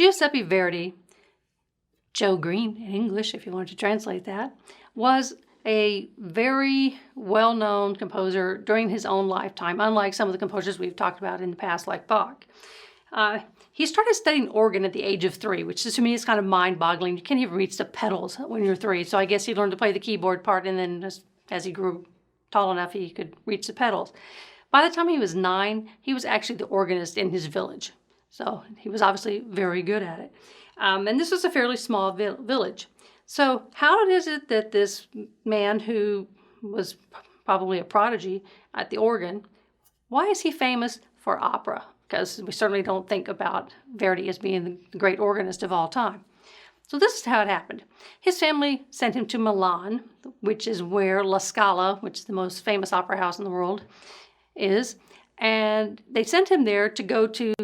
Giuseppe Verdi, Joe Green in English, if you wanted to translate that, was a very well-known composer during his own lifetime, unlike some of the composers we've talked about in the past, like Bach. He started studying organ at the age of 3, which to me is kind of mind-boggling. You can't even reach the pedals when you're 3, so I guess he learned to play the keyboard part, and then as he grew tall enough, he could reach the pedals. By the time he was 9, he was actually the organist in his village, so he was obviously very good at it. And this was a fairly small village. So how is it that this man who was probably a prodigy at the organ, why is he famous for opera? Because we certainly don't think about Verdi as being the great organist of all time. So this is how it happened. His family sent him to Milan, which is where La Scala, which is the most famous opera house in the world, is. And they sent him there to go to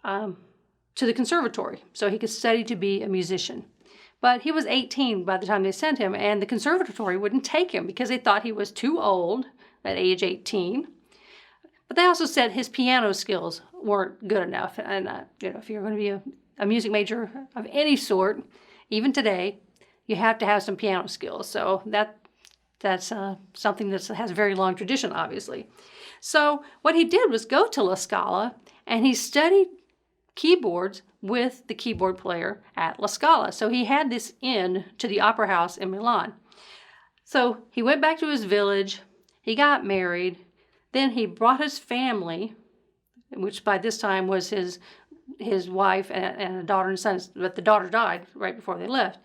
the conservatory so he could study to be a musician. But he was 18 by the time they sent him, and the conservatory wouldn't take him because they thought he was too old at age 18. But they also said his piano skills weren't good enough. And, if you're going to be a music major of any sort, even today, you have to have some piano skills. So that's something that has a very long tradition, obviously. So what he did was go to La Scala, and he studied keyboards with the keyboard player at La Scala. So he had this in to the opera house in Milan. So he went back to his village, he got married, then he brought his family, which by this time was his wife and a daughter and son, but the daughter died right before they left,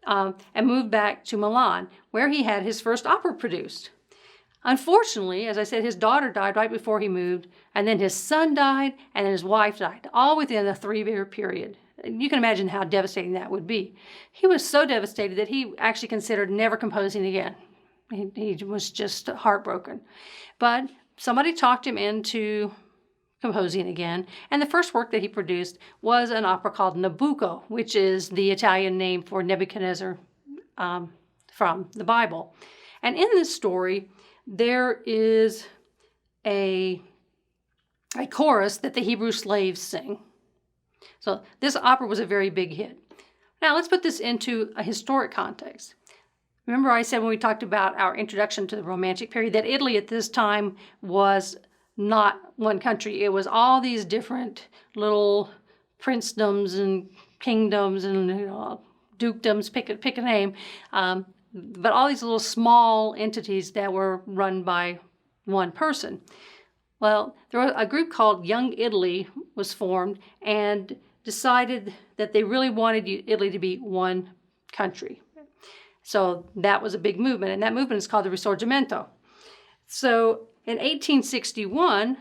and moved back to Milan, where he had his first opera produced. Unfortunately, as I said, his daughter died right before he moved, and then his son died, and then his wife died, all within a 3-year period. You can imagine how devastating that would be. He was so devastated that he actually considered never composing again. He was just heartbroken. But somebody talked him into composing again, and the first work that he produced was an opera called Nabucco, which is the Italian name for Nebuchadnezzar from the Bible. And in this story, there is a chorus that the Hebrew slaves sing. So this opera was a very big hit. Now let's put this into a historic context. Remember I said when we talked about our introduction to the Romantic period that Italy at this time was not one country. It was all these different little princedoms and kingdoms and dukedoms, pick a name, but all these little small entities that were run by one person. Well, there was a group called Young Italy was formed and decided that they really wanted Italy to be one country. So that was a big movement, and that movement is called the Risorgimento. So in 1861,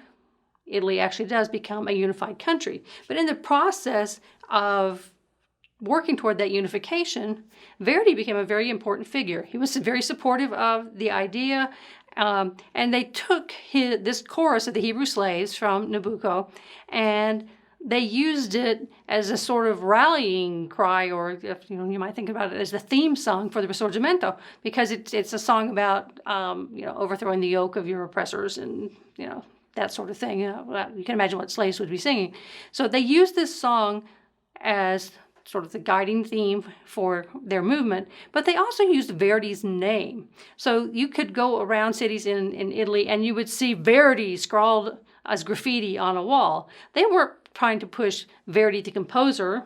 Italy actually does become a unified country. But in the process of working toward that unification, Verdi became a very important figure. He was very supportive of the idea, and they took this chorus of the Hebrew slaves from Nabucco, and they used it as a sort of rallying cry, or you might think about it as the theme song for the Risorgimento, because it's a song about overthrowing the yoke of your oppressors and that sort of thing. You can imagine what slaves would be singing. So they used this song as sort of the guiding theme for their movement, but they also used Verdi's name. So you could go around cities in Italy and you would see Verdi scrawled as graffiti on a wall. They weren't trying to push Verdi the composer,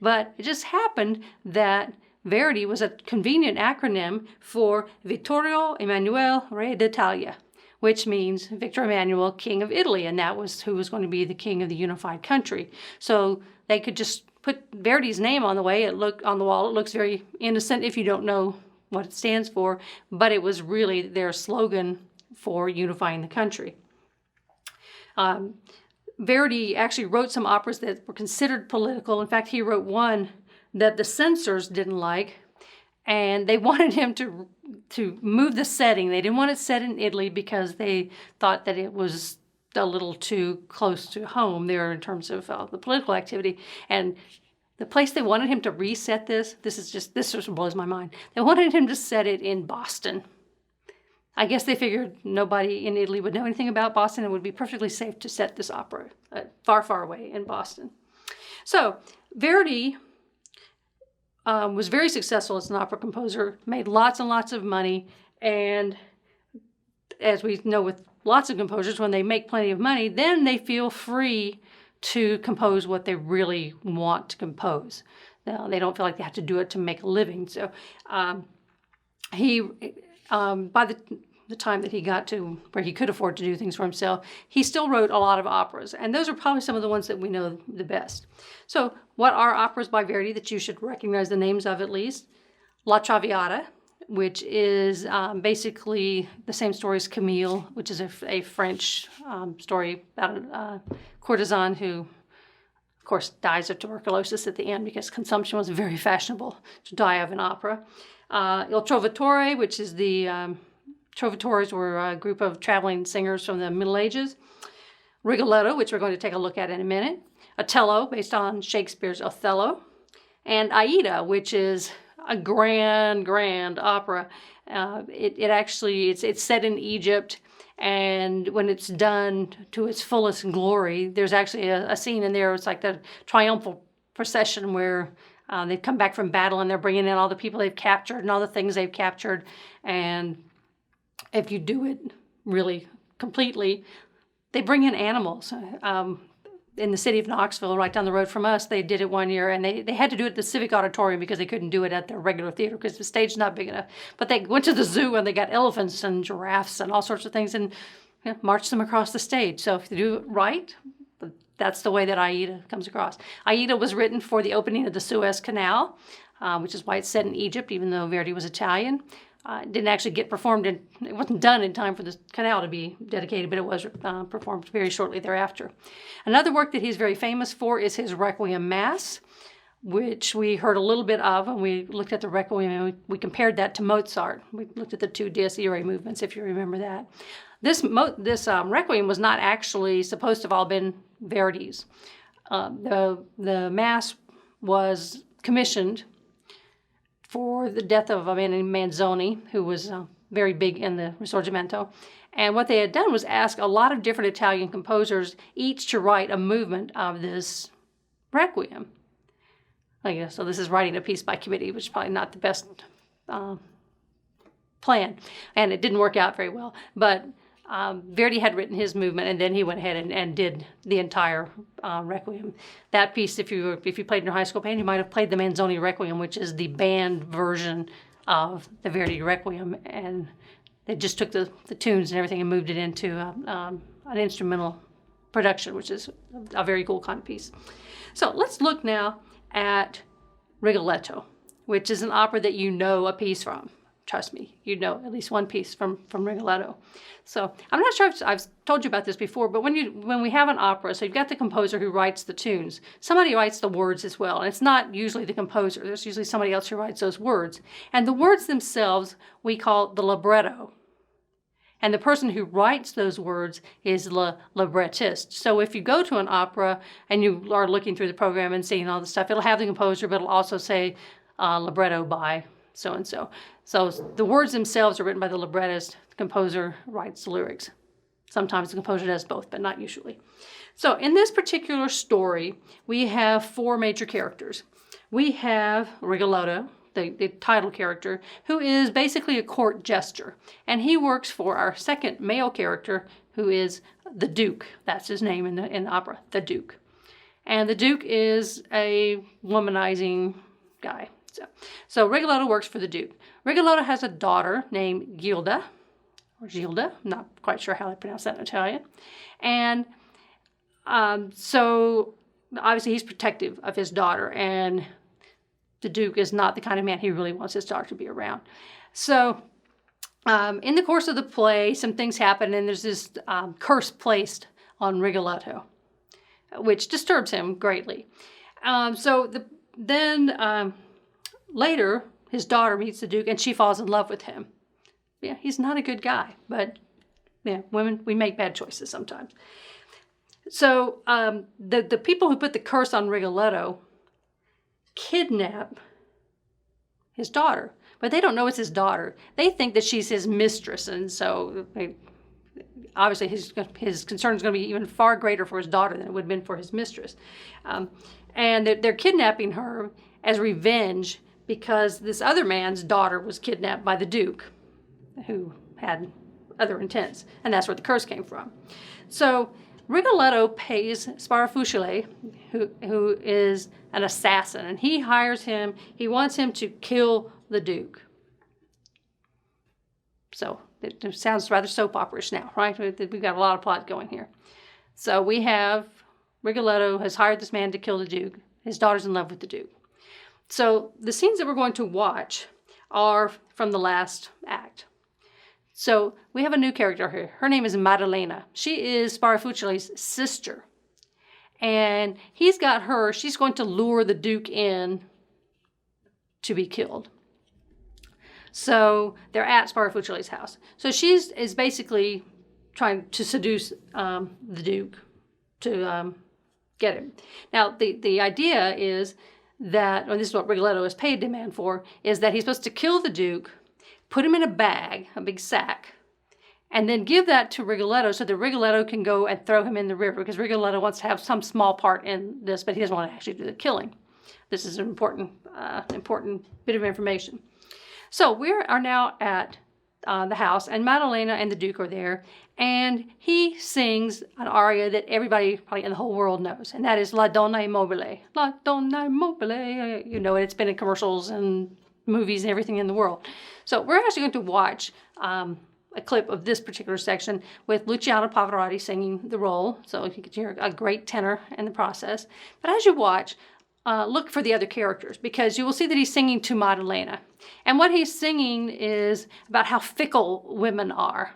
but it just happened that Verdi was a convenient acronym for Vittorio Emanuele Re d'Italia, which means Victor Emmanuel, King of Italy, and that was who was going to be the king of the unified country. So they could just put Verdi's name on the wall. It looks very innocent if you don't know what it stands for, but it was really their slogan for unifying the country. Verdi actually wrote some operas that were considered political. In fact, he wrote one that the censors didn't like, and they wanted him to move the setting. They didn't want it set in Italy because they thought that it was a little too close to home there in terms of the political activity. And the place they wanted him to reset this just blows my mind. They wanted him to set it in Boston. I guess they figured nobody in Italy would know anything about Boston and it would be perfectly safe to set this opera far, far away in Boston. So Verdi was very successful as an opera composer, made lots and lots of money, and as we know with lots of composers, when they make plenty of money, then they feel free to compose what they really want to compose. Now, they don't feel like they have to do it to make a living. So he, by the time that he got to where he could afford to do things for himself, he still wrote a lot of operas. And those are probably some of the ones that we know the best. So what are operas by Verdi that you should recognize the names of at least? La Traviata, which is basically the same story as Camille, which is a French story about a courtesan who, of course, dies of tuberculosis at the end because consumption was very fashionable to die of an opera. Il Trovatore, which is the Trovatores were a group of traveling singers from the Middle Ages. Rigoletto, which we're going to take a look at in a minute. Otello, based on Shakespeare's Othello. And Aida, which is a grand opera. It's set in Egypt, and when it's done to its fullest glory, there's actually a scene in there. It's like the triumphal procession where they've come back from battle and they're bringing in all the people they've captured and all the things they've captured. And if you do it really completely, they bring in animals. In the city of Knoxville, right down the road from us, they did it one year, and they had to do it at the Civic Auditorium because they couldn't do it at their regular theater because the stage's not big enough. But they went to the zoo and they got elephants and giraffes and all sorts of things and marched them across the stage. So if you do it right, that's the way that Aida comes across. Aida was written for the opening of the Suez Canal, which is why it's set in Egypt, even though Verdi was Italian. It didn't actually get performed, it wasn't done in time for the canal to be dedicated, but it was performed very shortly thereafter. Another work that he's very famous for is his Requiem Mass, which we heard a little bit of when we looked at the Requiem, and we compared that to Mozart. We looked at the two Dies Irae movements, if you remember that. This Requiem was not actually supposed to have all been Verdi's. The Mass was commissioned for the death of a man named Manzoni, who was very big in the Risorgimento. And what they had done was ask a lot of different Italian composers each to write a movement of this Requiem. So this is writing a piece by committee, which is probably not the best plan. And it didn't work out very well. But Verdi had written his movement, and then he went ahead and did the entire Requiem. That piece, if you played in your high school band, you might have played the Manzoni Requiem, which is the band version of the Verdi Requiem, and they just took the tunes and everything and moved it into an instrumental production, which is a very cool kind of piece. So let's look now at Rigoletto, which is an opera that you know a piece from. Trust me, you know at least one piece from Rigoletto. So I'm not sure if I've told you about this before, but when we have an opera, so you've got the composer who writes the tunes. Somebody writes the words as well, and it's not usually the composer. There's usually somebody else who writes those words. And the words themselves we call the libretto. And the person who writes those words is the librettist. So if you go to an opera and you are looking through the program and seeing all the stuff, it'll have the composer, but it'll also say libretto by so-and-so. So the words themselves are written by the librettist. The composer writes the lyrics. Sometimes the composer does both, but not usually. So in this particular story, we have four major characters. We have Rigoletto, the title character, who is basically a court jester. And he works for our second male character, who is the Duke. That's his name in the opera, the Duke. And the Duke is a womanizing guy. So Rigoletto works for the Duke. Rigoletto has a daughter named Gilda, I'm not quite sure how they pronounce that in Italian. And so obviously he's protective of his daughter, and the Duke is not the kind of man he really wants his daughter to be around. So in the course of the play, some things happen, and there's this curse placed on Rigoletto, which disturbs him greatly. Later, his daughter meets the Duke, and she falls in love with him. Yeah, he's not a good guy, but women, we make bad choices sometimes. So the people who put the curse on Rigoletto kidnap his daughter, but they don't know it's his daughter. They think that she's his mistress, and so obviously his concern is going to be even far greater for his daughter than it would have been for his mistress. And they're kidnapping her as revenge because this other man's daughter was kidnapped by the Duke, who had other intents, and that's where the curse came from. So Rigoletto pays Sparafuscile, who is an assassin, and he hires him. He wants him to kill the Duke. So it sounds rather soap opera-ish now, right? We've got a lot of plot going here. So we have Rigoletto has hired this man to kill the Duke. His daughter's in love with the Duke. So the scenes that we're going to watch are from the last act. So we have a new character here. Her name is Maddalena. She is Sparafuscile's sister. And he's got her. She's going to lure the Duke in to be killed. So they're at Sparafuscile's house. So is basically trying to seduce the Duke to get him. Now, the idea is that, or this is what Rigoletto is paid the man for, is that he's supposed to kill the Duke, put him in a bag, a big sack, and then give that to Rigoletto so that Rigoletto can go and throw him in the river, because Rigoletto wants to have some small part in this, but he doesn't want to actually do the killing. This is an important bit of information. So we are now at the house, and Maddalena and the Duke are there, and he sings an aria that everybody probably in the whole world knows, and that is La Donna è mobile. La Donna è mobile. You know, it's been in commercials and movies and everything in the world. So we're actually going to watch a clip of this particular section with Luciano Pavarotti singing the role, so you can hear a great tenor in the process. But as you watch, look for the other characters, because you will see that he's singing to Maddalena. And what he's singing is about how fickle women are.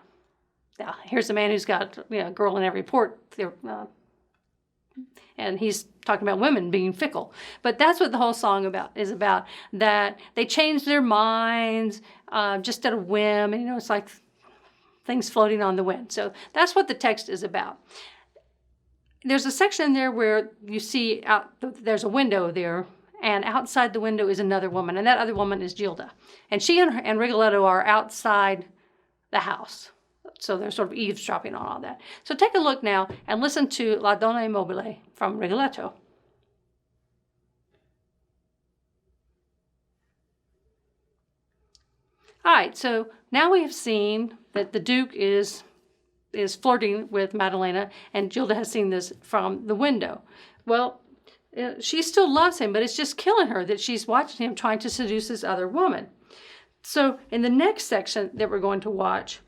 Now, here's a man who's got a girl in every port, and he's talking about women being fickle. But that's what the whole song is about, that they change their minds just at a whim, and it's like things floating on the wind. So that's what the text is about. There's a section there where you see there's a window there, and outside the window is another woman, and that other woman is Gilda. And she and Rigoletto are outside the house. So they're sort of eavesdropping on all that. So take a look now and listen to La Donna è mobile from Rigoletto. All right, so now we have seen that the Duke is flirting with Maddalena, and Gilda has seen this from the window. Well, she still loves him, but it's just killing her that she's watching him trying to seduce this other woman. So in the next section that we're going to watch,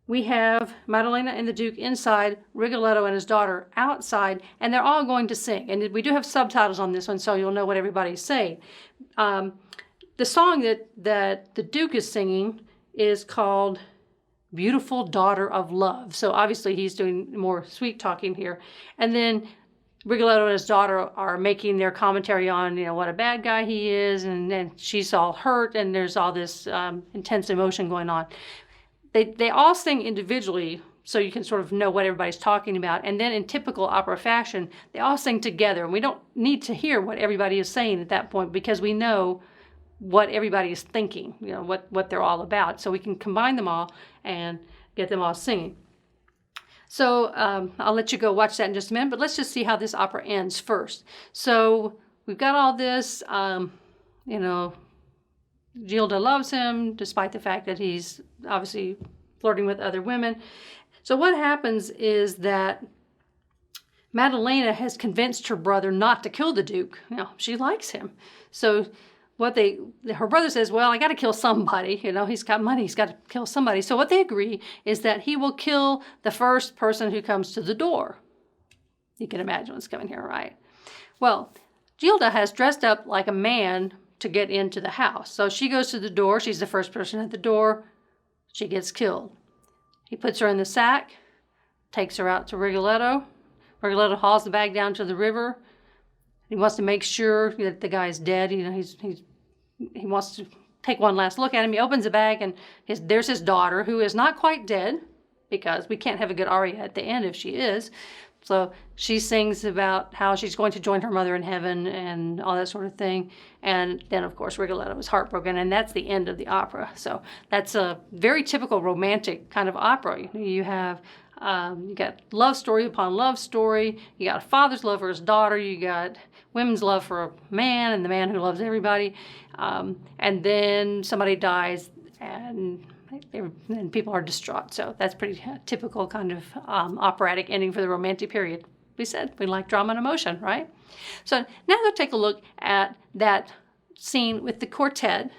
we have Maddalena and the Duke inside, Rigoletto and his daughter outside, and they're all going to sing. And we do have subtitles on this one, so you'll know what everybody's saying. The song that the Duke is singing is called Beautiful Daughter of Love. So obviously he's doing more sweet talking here. And then Rigoletto and his daughter are making their commentary on, what a bad guy he is, and then she's all hurt, and there's all this intense emotion going on. They all sing individually, so you can sort of know what everybody's talking about. And then in typical opera fashion, they all sing together. And we don't need to hear what everybody is saying at that point, because we know what everybody is thinking, what they're all about. So we can combine them all and get them all singing. So I'll let you go watch that in just a minute, but let's just see how this opera ends first. So we've got all this, Gilda loves him, despite the fact that he's obviously flirting with other women. So what happens is that Maddalena has convinced her brother not to kill the Duke. She likes him. So her brother says, well, I got to kill somebody. He's got money. He's got to kill somebody. So what they agree is that he will kill the first person who comes to the door. You can imagine what's coming here, right? Well, Gilda has dressed up like a man to get into the house. So she goes to the door. She's the first person at the door. She gets killed. He puts her in the sack, takes her out to Rigoletto. Rigoletto hauls the bag down to the river. He wants to make sure that the guy's dead. He wants to take one last look at him. He opens the bag, and there's his daughter, who is not quite dead, because we can't have a good aria at the end if she is. So she sings about how she's going to join her mother in heaven and all that sort of thing. And then, of course, Rigoletto is heartbroken, and that's the end of the opera. So that's a very typical romantic kind of opera. You have you got love story upon love story. You got a father's love for his daughter. You got women's love for a man, and the man who loves everybody. And then somebody dies, and people are distraught. So that's pretty typical kind of operatic ending for the Romantic period. We said we like drama and emotion, right? So now let's take a look at that scene with the quartet,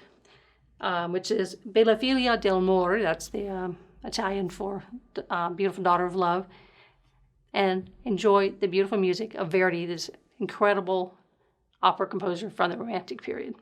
which is Bella Figlia d'Amore. That's the Italian for Beautiful Daughter of Love. And enjoy the beautiful music of Verdi, this incredible opera composer from the Romantic period.